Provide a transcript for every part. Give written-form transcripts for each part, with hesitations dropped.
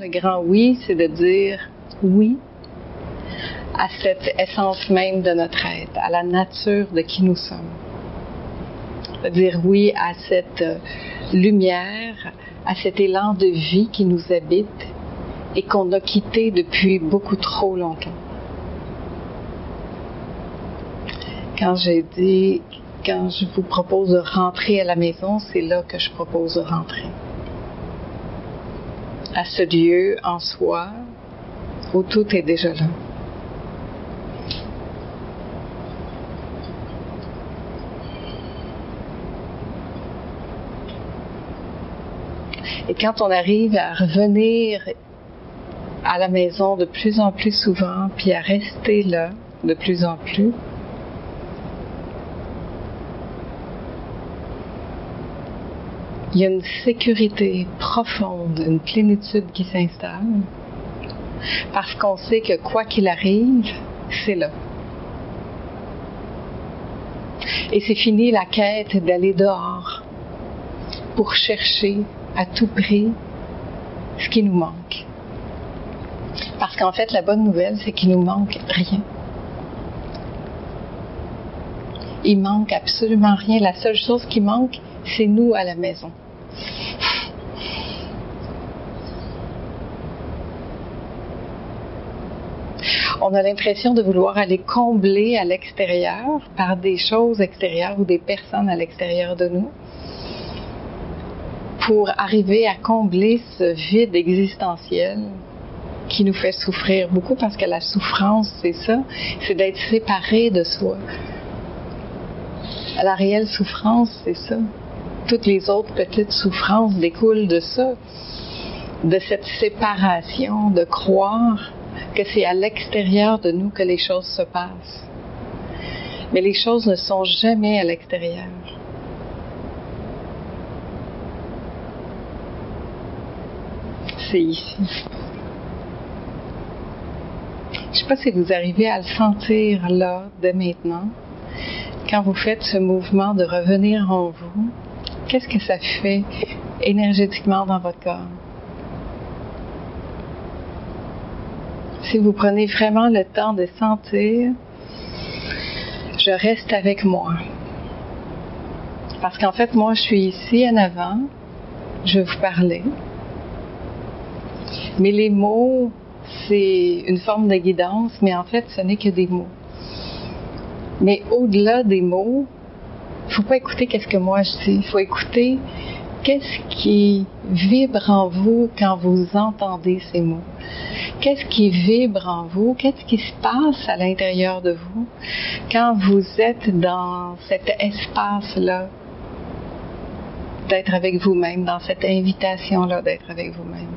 le grand oui, c'est de dire oui à cette essence même de notre être, à la nature de qui nous sommes. De dire oui à cette lumière, à cet élan de vie qui nous habite et qu'on a quitté depuis beaucoup trop longtemps. Quand je vous propose de rentrer à la maison, c'est là que je propose de rentrer. À ce lieu en soi où tout est déjà là. Et quand on arrive à revenir à la maison de plus en plus souvent, puis à rester là de plus en plus, il y a une sécurité profonde, une plénitude qui s'installe, parce qu'on sait que quoi qu'il arrive, c'est là. Et c'est fini la quête d'aller dehors pour chercher à tout prix ce qui nous manque. Parce qu'en fait, la bonne nouvelle, c'est qu'il nous manque rien. Il manque absolument rien. La seule chose qui manque, c'est nous à la maison. On a l'impression de vouloir aller combler à l'extérieur par des choses extérieures ou des personnes à l'extérieur de nous pour arriver à combler ce vide existentiel qui nous fait souffrir beaucoup, parce que la souffrance, c'est ça, c'est d'être séparé de soi. La réelle souffrance, c'est ça. Toutes les autres petites souffrances découlent de ça, de cette séparation, de croire que c'est à l'extérieur de nous que les choses se passent. Mais les choses ne sont jamais à l'extérieur. C'est ici. Je ne sais pas si vous arrivez à le sentir là, dès maintenant, quand vous faites ce mouvement de revenir en vous. Qu'est-ce que ça fait énergétiquement dans votre corps? Si vous prenez vraiment le temps de sentir, je reste avec moi. Parce qu'en fait, moi, je suis ici en avant, je vais vous parler. Mais les mots, c'est une forme de guidance, mais en fait, ce n'est que des mots. Mais au-delà des mots, il ne faut pas écouter qu'est-ce que moi je dis. Il faut écouter qu'est-ce qui vibre en vous quand vous entendez ces mots. Qu'est-ce qui vibre en vous? Qu'est-ce qui se passe à l'intérieur de vous quand vous êtes dans cet espace-là d'être avec vous-même, dans cette invitation-là d'être avec vous-même?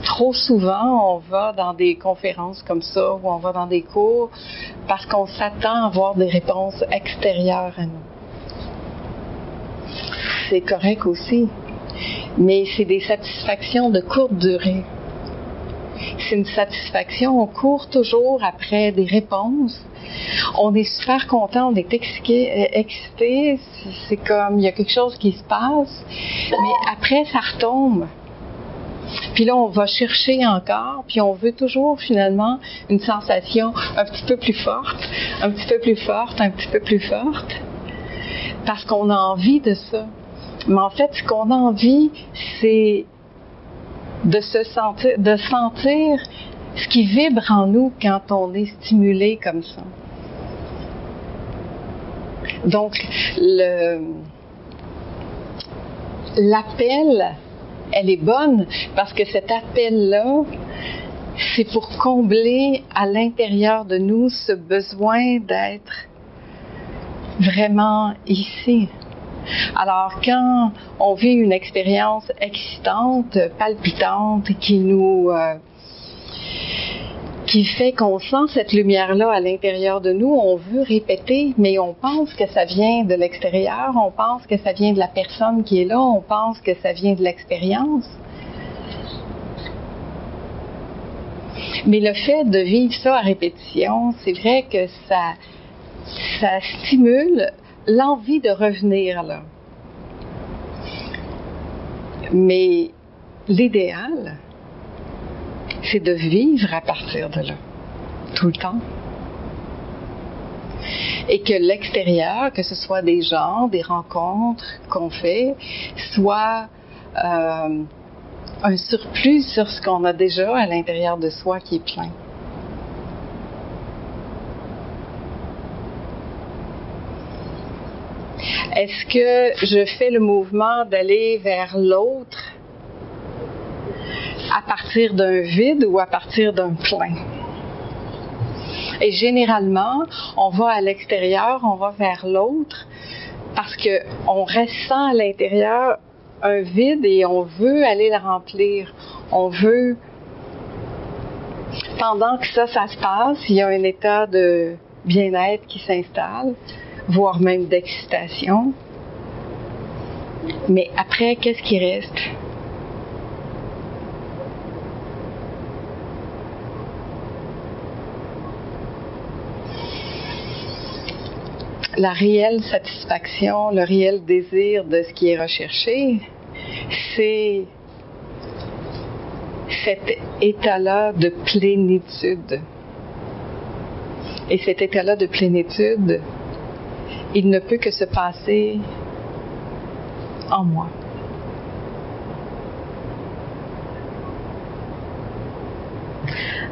Trop souvent, on va dans des conférences comme ça, ou on va dans des cours, parce qu'on s'attend à avoir des réponses extérieures à nous. C'est correct aussi, mais c'est des satisfactions de courte durée. C'est une satisfaction, on court toujours après des réponses. On est super content, on est excité, c'est comme il y a quelque chose qui se passe, mais après ça retombe. Puis là, on va chercher encore, puis on veut toujours finalement une sensation un petit peu plus forte, un petit peu plus forte, un petit peu plus forte, parce qu'on a envie de ça. Mais en fait, ce qu'on a envie, c'est de sentir ce qui vibre en nous quand on est stimulé comme ça. Donc, l'appel, elle est bonne parce que cet appel-là, c'est pour combler à l'intérieur de nous ce besoin d'être vraiment ici. Alors, quand on vit une expérience excitante, palpitante, qui fait qu'on sent cette lumière-là à l'intérieur de nous, on veut répéter, mais on pense que ça vient de l'extérieur, on pense que ça vient de la personne qui est là, on pense que ça vient de l'expérience. Mais le fait de vivre ça à répétition, c'est vrai que ça stimule l'envie de revenir là. Mais l'idéal, c'est de vivre à partir de là, tout le temps. Et que l'extérieur, que ce soit des gens, des rencontres qu'on fait, soit un surplus sur ce qu'on a déjà à l'intérieur de soi qui est plein. Est-ce que je fais le mouvement d'aller vers l'autre à partir d'un vide ou à partir d'un plein? Et généralement, on va à l'extérieur, on va vers l'autre parce qu'on ressent à l'intérieur un vide et on veut aller le remplir. On veut... Pendant que ça se passe, il y a un état de bien-être qui s'installe, voire même d'excitation. Mais après, qu'est-ce qui reste? La réelle satisfaction, le réel désir de ce qui est recherché, c'est cet état-là de plénitude. Et cet état-là de plénitude, il ne peut que se passer en moi.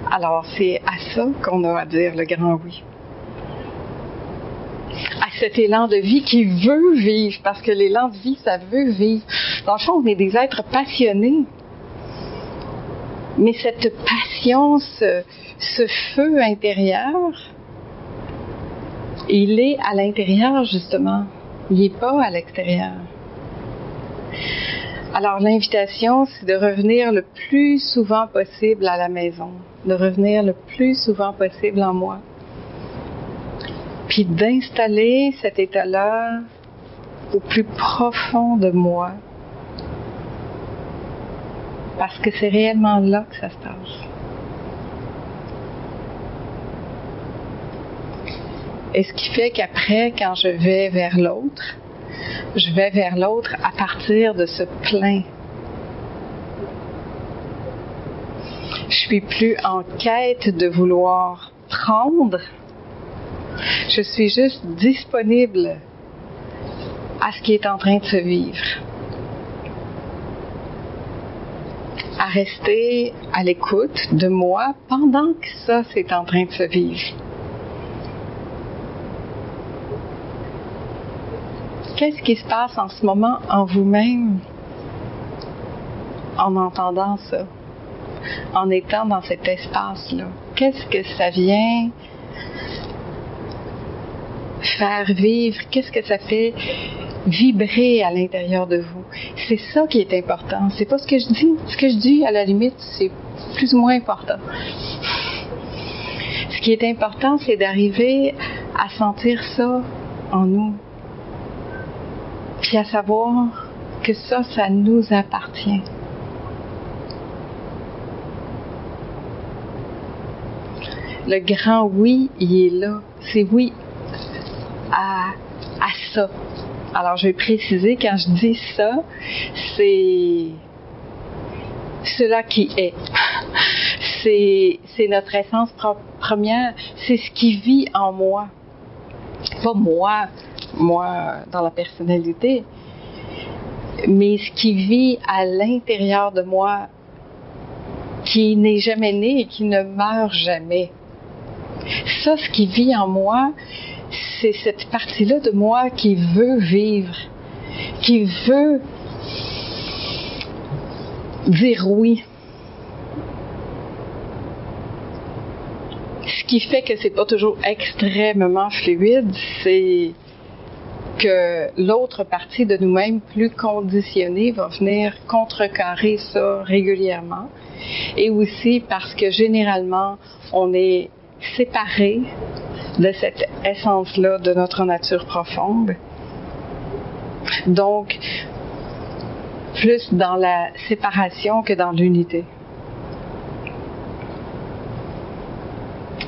Alors, c'est à ça qu'on a à dire le grand oui. À cet élan de vie qui veut vivre, parce que l'élan de vie, ça veut vivre. Dans le fond, on est des êtres passionnés. Mais cette passion, ce feu intérieur, il est à l'intérieur, justement. Il n'est pas à l'extérieur. Alors, l'invitation, c'est de revenir le plus souvent possible à la maison, de revenir le plus souvent possible en moi. Puis d'installer cet état-là au plus profond de moi. Parce que c'est réellement là que ça se passe. Et ce qui fait qu'après, quand je vais vers l'autre à partir de ce plein. Je suis plus en quête de vouloir prendre. Je suis juste disponible à ce qui est en train de se vivre. À rester à l'écoute de moi pendant que ça, c'est en train de se vivre. Qu'est-ce qui se passe en ce moment en vous-même en entendant ça, en étant dans cet espace-là? Qu'est-ce que ça vient faire vivre? Qu'est-ce que ça fait vibrer à l'intérieur de vous? C'est ça qui est important. C'est pas ce que je dis. Ce que je dis, à la limite, c'est plus ou moins important. Ce qui est important, c'est d'arriver à sentir ça en nous. Puis à savoir que ça nous appartient. Le grand oui, il est là. C'est oui à ça. Alors, je vais préciser, quand je dis ça, c'est cela qui est. C'est notre essence première. C'est ce qui vit en moi. Pas moi dans la personnalité, mais ce qui vit à l'intérieur de moi, qui n'est jamais né et qui ne meurt jamais. Ça, ce qui vit en moi, c'est cette partie-là de moi qui veut vivre, qui veut dire oui. Ce qui fait que c'est pas toujours extrêmement fluide, c'est que l'autre partie de nous-mêmes, plus conditionnée, va venir contrecarrer ça régulièrement. Et aussi parce que généralement, on est séparé de cette essence-là de notre nature profonde. Donc, plus dans la séparation que dans l'unité.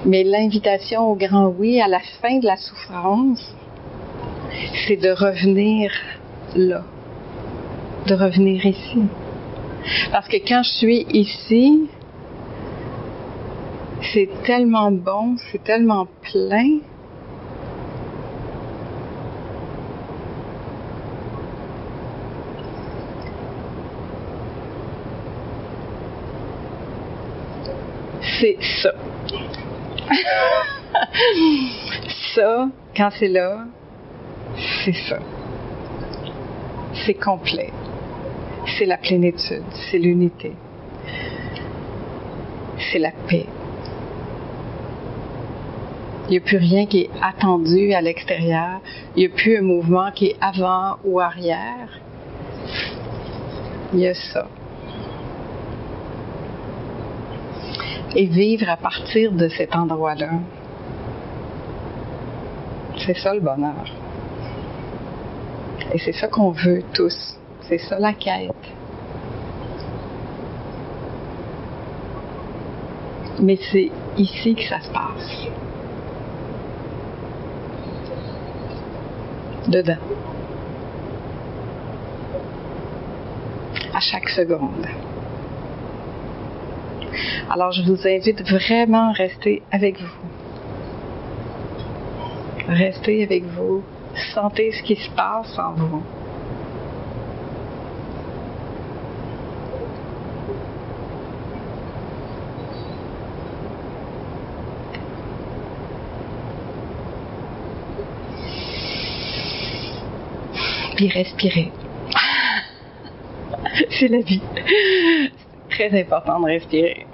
Mais l'invitation au grand oui, à la fin de la souffrance, c'est de revenir là, de revenir ici, Parce que quand je suis ici, c'est tellement bon, c'est tellement plein. C'est ça. Ça, quand c'est là, c'est ça. C'est complet. C'est la plénitude, c'est l'unité. C'est la paix. Il n'y a plus rien qui est attendu à l'extérieur. Il n'y a plus un mouvement qui est avant ou arrière. Il y a ça. Et vivre à partir de cet endroit-là. C'est ça le bonheur. Et c'est ça qu'on veut tous. C'est ça la quête. Mais c'est ici que ça se passe. Dedans. À chaque seconde. Alors, je vous invite vraiment à rester avec vous. Restez avec vous. Sentez ce qui se passe en vous. Puis respirez. C'est la vie. C'est très important de respirer.